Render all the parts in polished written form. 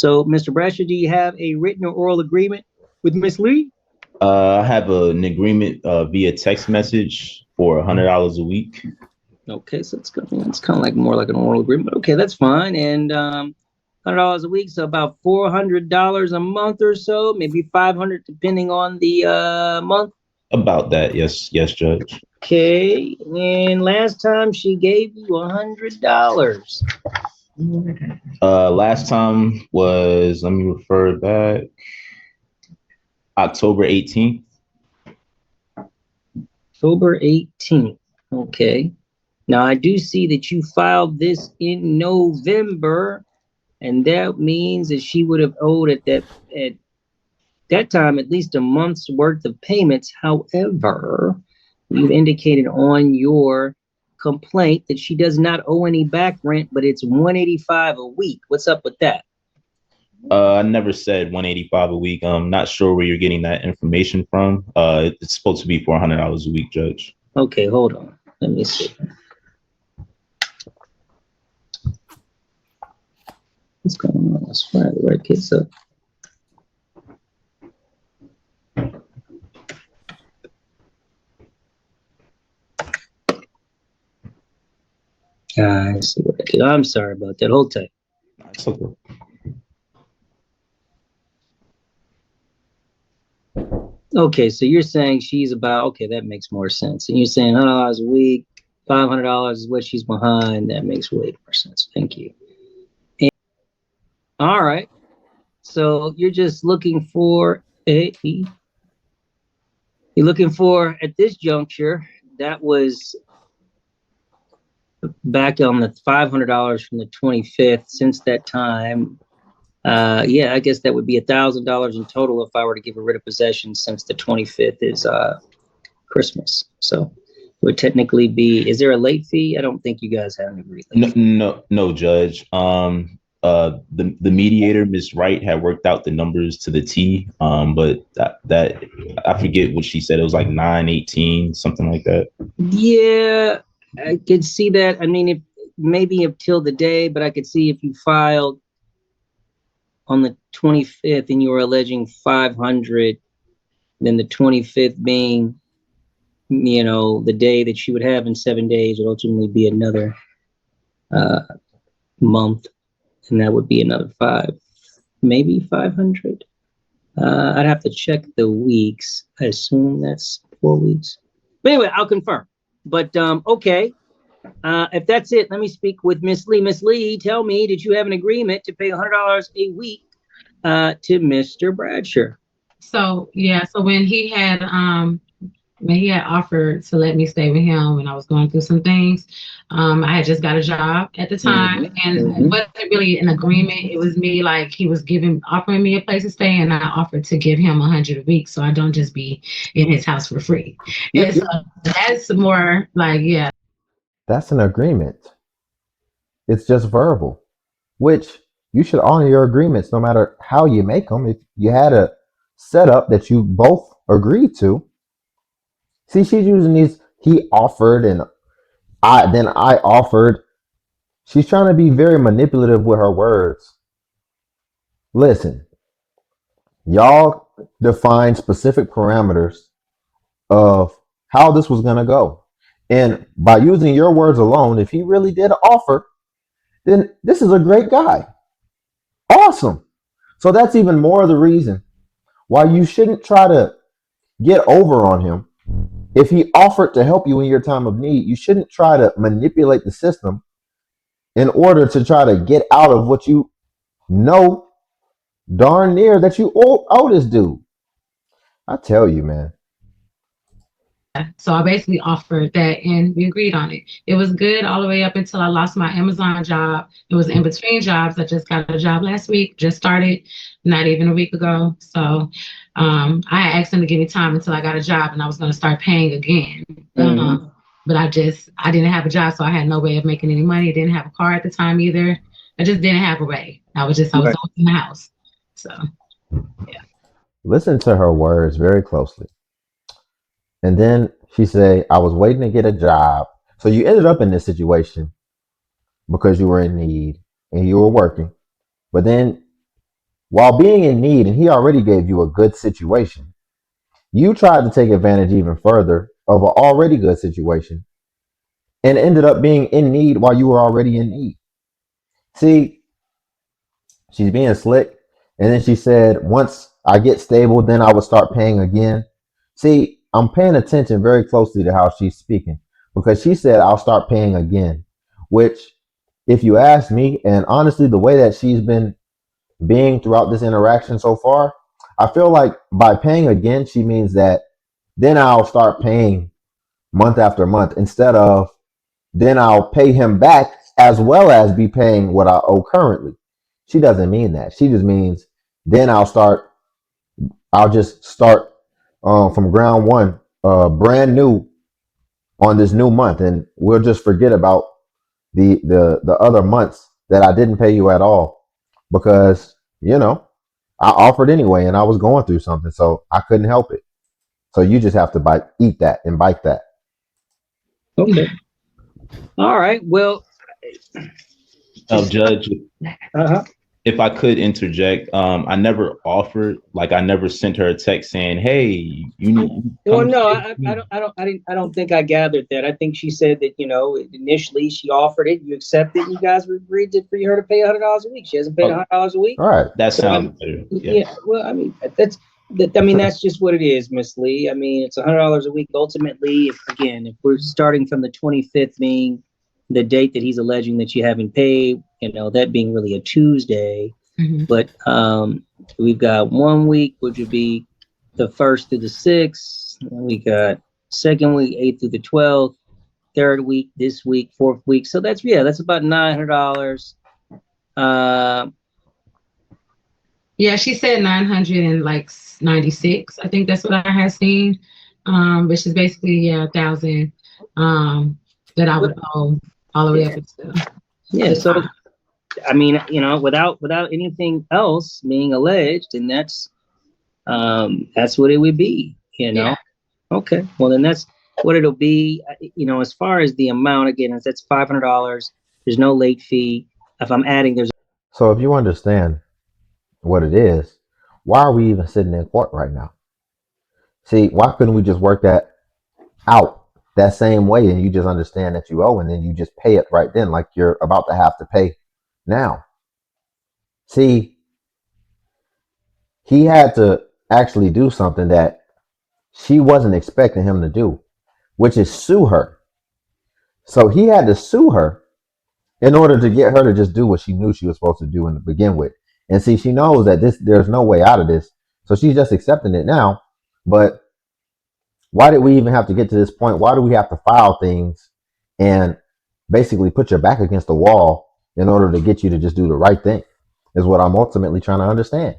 So, Mr. Bradshaw, do you have a written or oral agreement with Miss Lee? I have an agreement via text message for $100 a week. Okay, so it's kind of like more like an oral agreement, but okay, that's fine. And $100 a week, so about $400 a month or so, maybe 500 depending on the month. About that, yes, Judge. Okay, and last time she gave you $100. Last time was, let me refer back, October 18th. October 18th. Okay. Now I do see that you filed this in November, and that means that she would have owed at that time at least a month's worth of payments. However, you've indicated on your complaint that she does not owe any back rent, but it's $185 a week. What's up with that? I never said 185 a week. I'm not sure where you're getting that information from. It's supposed to be for $100 a week, Judge. Okay, hold on. Let me see. What's going on? Let's fire the right case up. I see what I did. I'm sorry about that. Hold tight. It's okay. Okay, so you're saying she's about, okay, that makes more sense. And you're saying $100 a week, $500 is what she's behind. That makes way more sense. Thank you. And, all right. So you're just looking for you're looking for at this juncture, that was back on the $500 from the 25th. Since that time, yeah, I guess that would be $1,000 in total if I were to give a writ of possession, since the 25th is Christmas. So it would technically be, is there a late fee? I don't think you guys have an agreement. No, Judge. The mediator, Miss Wright, had worked out the numbers to the T. But that I forget what she said. It was like 918, something like that. Yeah, I could see that. I mean, if maybe up till the day, but I could see if you filed on the 25th and you were alleging 500, then the 25th being, you know, the day that she would have in 7 days would ultimately be another month, and that would be another maybe 500. I'd have to check the weeks. I assume that's 4 weeks. But anyway, I'll confirm. But okay. If that's it, let me speak with Miss Lee. Miss Lee, tell me, did you have an agreement to pay $100 a week to Mr. Bradshaw? So yeah, so when he had offered to let me stay with him when I was going through some things, I had just got a job at the time, and it wasn't really an agreement. It was me, like, he was offering me a place to stay, and I offered to give him $100 a week, so I don't just be in his house for free. And so that's more like, yeah. That's an agreement. It's just verbal, which you should honor your agreements no matter how you make them. If you had a setup that you both agreed to. See, she's using these, he offered and I offered. She's trying to be very manipulative with her words. Listen, y'all defined specific parameters of how this was going to go. And by using your words alone, if he really did offer, then this is a great guy. Awesome. So that's even more of the reason why you shouldn't try to get over on him. If he offered to help you in your time of need, you shouldn't try to manipulate the system in order to try to get out of what you know darn near that you owe this dude. I tell you, man. So I basically offered that, and we agreed on it. It was good all the way up until I lost my Amazon job. It was in between jobs. I just got a job last week, just started, not even a week ago. So I asked him to give me time until I got a job, and I was going to start paying again. But I didn't have a job, so I had no way of making any money. I didn't have a car at the time either. I just didn't have a way. I was always in the house. So, yeah. Listen to her words very closely. And then she said, I was waiting to get a job. So you ended up in this situation because you were in need and you were working. But then while being in need, and he already gave you a good situation. You tried to take advantage even further of an already good situation and ended up being in need while you were already in need. See, she's being slick. And then she said, once I get stable, then I will start paying again. See, I'm paying attention very closely to how she's speaking because she said, I'll start paying again, which, if you ask me, and honestly, the way that she's been being throughout this interaction so far, I feel like by paying again, she means that then I'll start paying month after month instead of then I'll pay him back as well as be paying what I owe currently. She doesn't mean that. She just means then I'll just start from ground one, brand new on this new month, and we'll just forget about the other months that I didn't pay you at all because I offered anyway, and I was going through something, so I couldn't help it. So you just have to eat that and bite that. Okay. All right. Well, Judge, uh-huh. if I could interject, I never offered, like I never sent her a text saying, "Hey, you need." Well, no, I don't think I gathered that. I think she said that initially she offered it, you accepted, and you guys agreed for her to pay $100 a week. She hasn't paid $100 a week. All right, that sounds better. Yeah. Well, I mean that's just what it is, Miss Lee. I mean, it's $100 a week. Ultimately, if we're starting from the 25th being the date that he's alleging that you haven't paid, that being really a Tuesday. Mhm. But we've got 1 week, which would be the 1st through the 6th. And we got second week, 8th through the 12th. Third week, this week, fourth week. So that's about $900. Yeah, she said 996. I think that's what I had seen. Which is basically 1,000 that I would owe all the way up until So I mean, without anything else being alleged, and that's what it would be, Yeah. Okay, well then that's what it'll be. As far as the amount, again, that's $500. There's no late fee. If I'm adding, there's so if you understand what it is, why are we even sitting in court right now? See, why couldn't we just work that out that same way and you just understand that you owe and then you just pay it right then like you're about to have to pay now? See, he had to actually do something that she wasn't expecting him to do, which is sue her. So he had to sue her in order to get her to just do what she knew she was supposed to do in the begin with. And see, she knows that there's no way out of this. So she's just accepting it now. But why did we even have to get to this point? Why do we have to file things and basically put your back against the wall in order to get you to just do the right thing? Is what I'm ultimately trying to understand.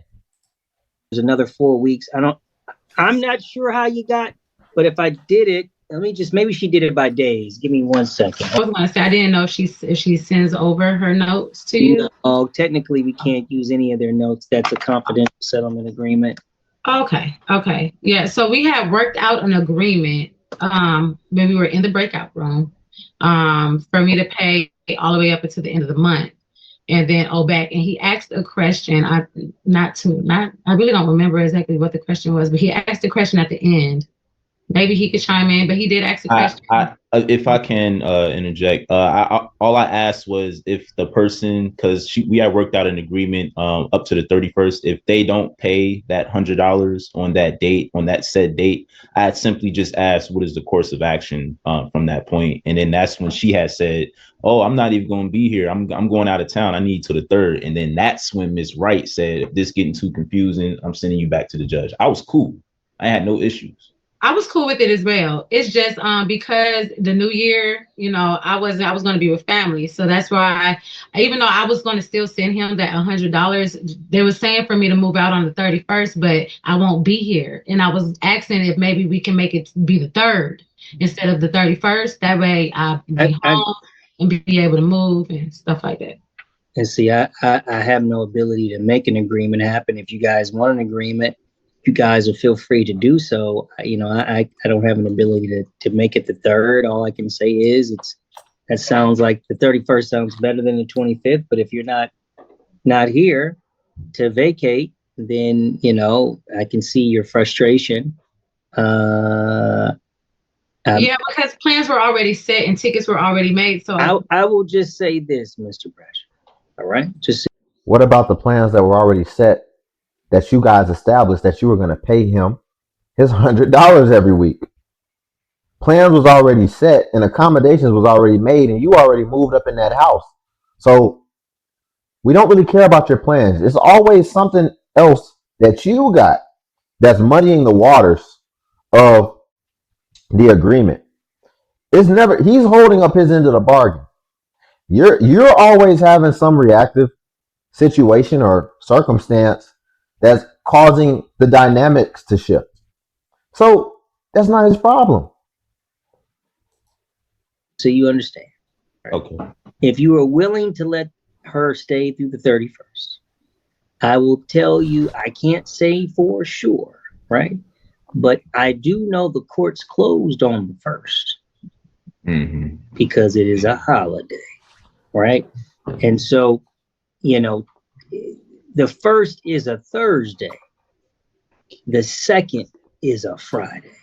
there's another 4 weeks. I'm not sure how you got, but if I did it, maybe she did it by days. Give me 1 second. I was going to say I didn't know if she sends over her notes to you. No, technically we can't use any of their notes. That's a confidential settlement agreement. Okay. Yeah. So we had worked out an agreement when we were in the breakout room for me to pay all the way up until the end of the month and then owe back. And he asked a question. I really don't remember exactly what the question was, but he asked a question at the end. Maybe he could chime in, but he did ask a question. If I can interject, all I asked was if the person, because we had worked out an agreement up to the 31st, if they don't pay that $100 on that date, on that said date, I had simply just asked what is the course of action from that point, and then that's when she had said, "Oh, I'm not even going to be here. I'm going out of town. I need till the 3rd," and then that's when Miss Wright said, "If this getting too confusing, I'm sending you back to the judge." I was cool. I had no issues. I was cool with it as well. It's just because the new year, I was going to be with family, so that's why. Even though I was going to still send him that $100, they were saying for me to move out on the 31st, but I won't be here, and I was asking if maybe we can make it be the 3rd instead of the 31st. That way, I'll be home and be able to move and stuff like that. And see, I have no ability to make an agreement happen. If you guys want an agreement, you guys will feel free to do so. I don't have an ability to make it the 3rd. All I can say is that sounds like the 31st sounds better than the 25th. But if you're not here, to vacate, then I can see your frustration. Yeah, because plans were already set and tickets were already made. So I will just say this, Mr. Brash. All right, just What about the plans that were already set that you guys established that you were going to pay him his $100 every week? Plans was already set and accommodations was already made, and you already moved up in that house. So we don't really care about your plans. It's always something else that you got that's muddying the waters of the agreement. It's never he's holding up his end of the bargain. You're always having some reactive situation or circumstance that's causing the dynamics to shift. So that's not his problem. so you understand. Okay. If you are willing to let her stay through the 31st, I will tell you, I can't say for sure, right? But I do know the court's closed on the 1st because it is a holiday, right? And so, the 1st is a Thursday. The 2nd is a Friday,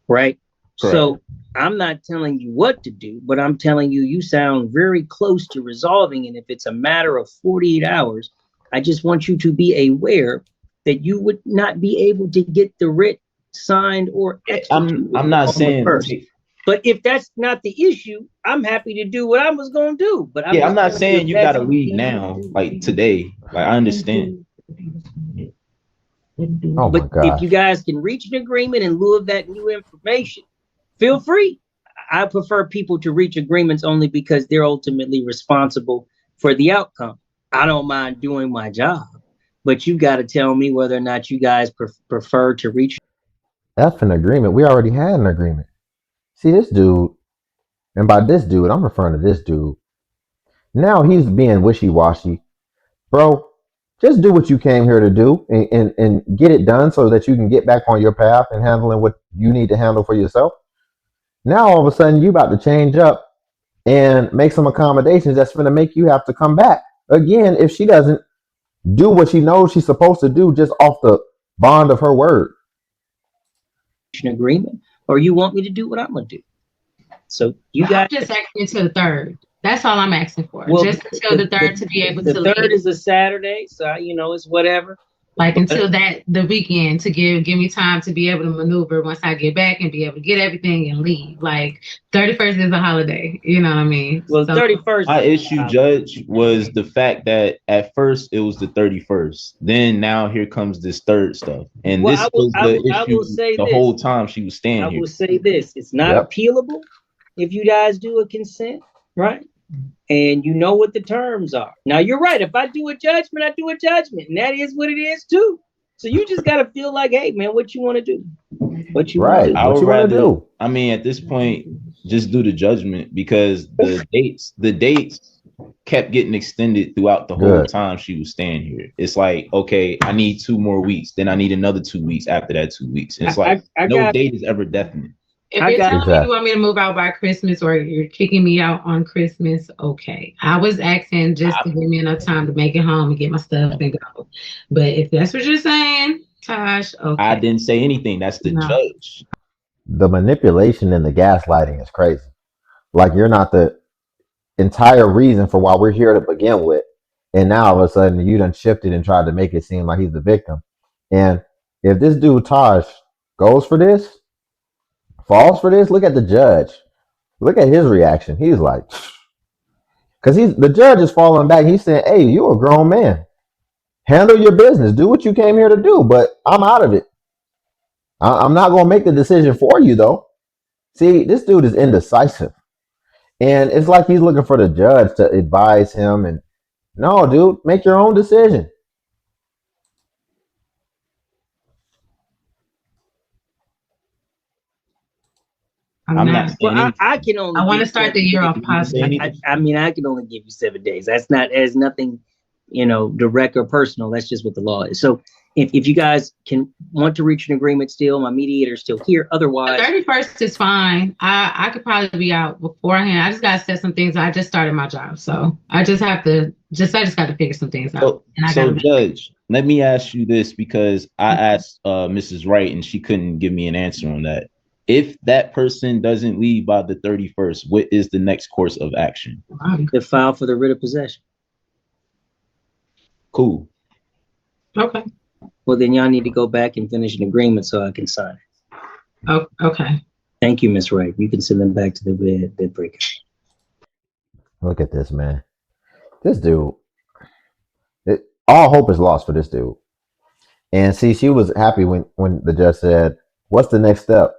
right? Correct. So I'm not telling you what to do, but I'm telling you, you sound very close to resolving. And if it's a matter of 48 hours, I just want you to be aware that you would not be able to get the writ signed or executed. I'm not saying first. But if that's not the issue, I'm happy to do what I was going to do. But I'm not saying you got to leave now, like today. Like, I understand. Oh my But if you guys can reach an agreement in lieu of that new information, feel free. I prefer people to reach agreements only because they're ultimately responsible for the outcome. I don't mind doing my job, but you got to tell me whether or not you guys prefer to reach. F an agreement. We already had an agreement. See, this dude, and by this dude, I'm referring to this dude. Now he's being wishy-washy. Bro, just do what you came here to do and get it done so that you can get back on your path and handling what you need to handle for yourself. Now all of a sudden you about to change up and make some accommodations that's going to make you have to come back again if she doesn't do what she knows she's supposed to do just off the bond of her word. An agreement, or you want me to do what I'm going to do? So you guys just asking until the 3rd. That's all I'm asking for. Well, just until the 3rd to be able to leave. The 3rd is a Saturday, so it's whatever. Like until the weekend to give me time to be able to maneuver once I get back and be able to get everything and leave. Like 31st is a holiday, you know what I mean? Well, 31st. My issue, Judge, was the fact that at first it was the 31st. Then now here comes this third stuff, and this was the issue the whole time she was staying here. I will say this: it's not appealable if you guys do a consent, right? And you know what the terms are. Now you're right. If I do a judgment, I do a judgment, and that is what it is too. So you just gotta feel like, hey man, what you want to do? What you want to do? I would rather do. I mean, at this point, just do the judgment because the dates kept getting extended throughout the whole time she was staying here. It's like, okay, I need 2 more weeks, then I need another 2 weeks after that 2 weeks. And it's like no date is ever definite. If you're telling me you want me to move out by Christmas or you're kicking me out on Christmas, okay. I was asking just to give me enough time to make it home and get my stuff and go. But if that's what you're saying, Tosh, okay. I didn't say anything. That's the judge. The manipulation and the gaslighting is crazy. Like you're not the entire reason for why we're here to begin with. And now all of a sudden you done shifted and tried to make it seem like he's the victim. And if this dude Tosh goes for this, falls for this, look at the judge. Look at his reaction. He's like, because the judge is falling back. He's saying, hey, you're a grown man. Handle your business. Do what you came here to do, but I'm out of it. I'm not going to make the decision for you, though. See, this dude is indecisive. And it's like he's looking for the judge to advise him. And no, dude, make your own decision. I'm not. Well, I can only. I want to start the year off positive. I mean, I can only give you 7 days. That's not. There's nothing direct or personal. That's just what the law is. So if you guys want to reach an agreement still, my mediator's still here. Otherwise, 31st is fine. I could probably be out beforehand. I just gotta set some things. I just started my job, so I just got to figure some things out. So Judge, let me ask you this, because I asked Mrs. Wright and she couldn't give me an answer on that. If that person doesn't leave by the 31st, what is the next course of action? To file for the writ of possession. Cool. Okay. Well, then y'all need to go back and finish an agreement so I can sign it. Oh, okay. Thank you, Ms. Wright. You can send them back to the bid breaker. Look at this, man. This dude. All hope is lost for this dude. And see, she was happy when the judge said, "What's the next step?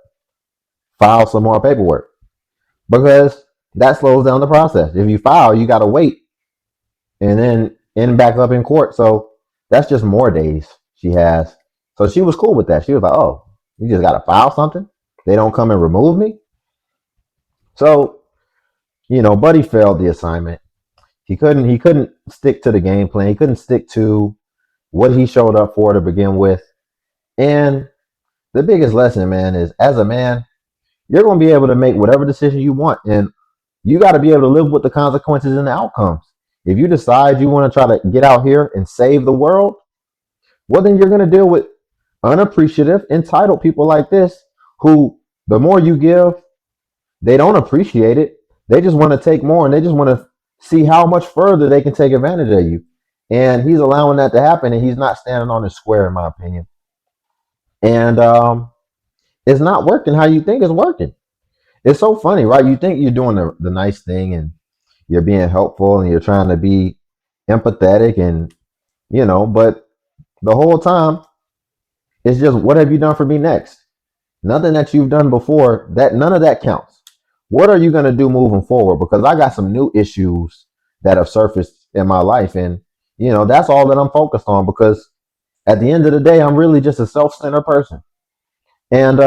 File some more paperwork," because that slows down the process. If you file, you got to wait and then end back up in court. So that's just more days she has. So she was cool with that. She was like, "Oh, you just got to file something? They don't come and remove me?" So, Buddy failed the assignment. He couldn't stick to the game plan. He couldn't stick to what he showed up for to begin with. And the biggest lesson, man, is as a man, you're going to be able to make whatever decision you want. And you got to be able to live with the consequences and the outcomes. If you decide you want to try to get out here and save the world, well, then you're going to deal with unappreciative, entitled people like this who, the more you give, they don't appreciate it. They just want to take more, and they just want to see how much further they can take advantage of you. And he's allowing that to happen, and he's not standing on his square, in my opinion. And it's not working how you think it's working. It's so funny, right? You think you're doing the nice thing, and you're being helpful, and you're trying to be empathetic, and but the whole time it's just, what have you done for me next? Nothing that you've done before, that none of that counts. What are you going to do moving forward? Because I got some new issues that have surfaced in my life, and that's all that I'm focused on, because at the end of the day, I'm really just a self-centered person. And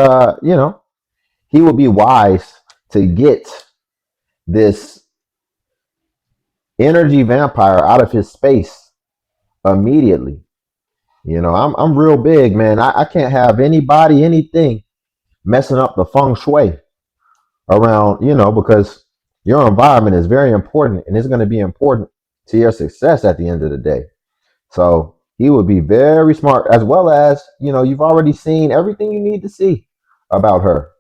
he would be wise to get this energy vampire out of his space immediately. I'm real big, man. I can't have anybody, anything messing up the feng shui around, because your environment is very important, and it's going to be important to your success at the end of the day. So he would be very smart, as well as, you've already seen everything you need to see about her.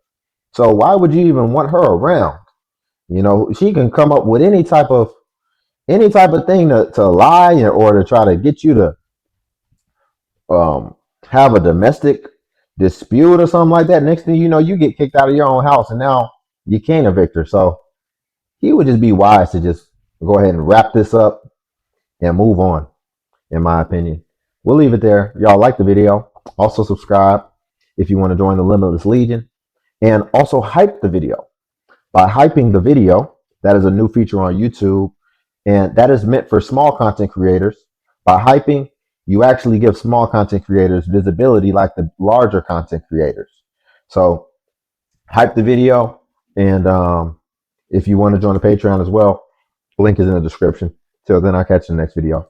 So why would you even want her around? She can come up with any type of thing to lie, or to try to get you to have a domestic dispute or something like that. Next thing you know, you get kicked out of your own house, and now you can't evict her. So he would just be wise to just go ahead and wrap this up and move on, in my opinion. We'll leave it there. Y'all like the video. Also subscribe if you want to join the Limitless Legion. And also hype the video. By hyping the video, that is a new feature on YouTube, and that is meant for small content creators. By hyping, you actually give small content creators visibility like the larger content creators. So hype the video, and if you want to join the Patreon as well, link is in the description. Till then, I'll catch you in the next video.